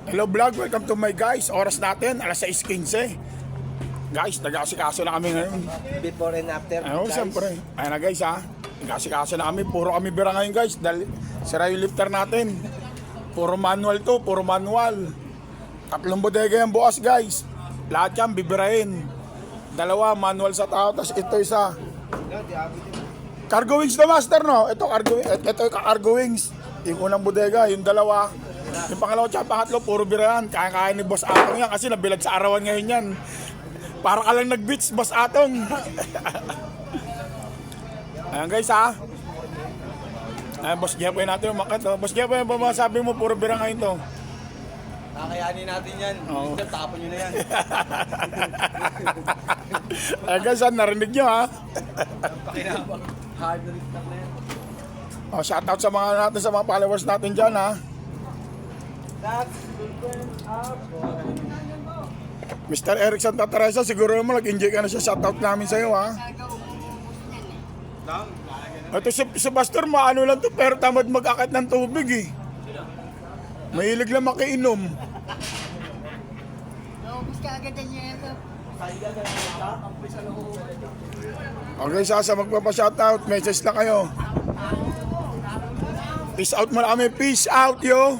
Hello vlog, welcome to my guys. Oras natin, alas 6:15. Guys, nag-aasikaso na kami ngayon. Before and after, Ano, guys. siyempre. Ayan na guys ha. Nag-aasikaso na kami. Puro kami bira ngayon guys. Dahil sira yung lifter natin. Puro manual to, puro manual. 3 bodega yung bukas guys. Lahat yan bibirahin. 2 manual sa tao, tapos ito isa. Cargo wings na master no? Ito yung cargo wings. Yung unang bodega, yung 2. Yung pangalawa at pangatlo, puro birahan. Kaya ni Boss Atong yan kasi nabilag sa arawan ngayon yan. Para ka lang nag-beach, Boss Atong. Ayan guys ha. Ayan, Boss Jepoy natin umakat. Boss Jepoy, ano ba masabi mo? Puro bira ngayon to. Kakayanin natin yan. Oo. Tapon nyo na yan. Ayan guys, narinig nyo ha. Pakinabang. Hard na lift na yan. Oh, shoutout sa mga followers natin dyan ha. That's up. Mr. Eric Santa Teresa, siguro mo nag-enjoy ka na siya. Shoutout namin sa'yo ha. Ito si Pastor, maano lang to, pero tamad mag-akit ng tubig eh. Mahilig lang makiinom. Naubos ka agad ang yero. Okay, sa magpapa-shoutout, message na kayo. Peace out muna kami. Peace out, yo!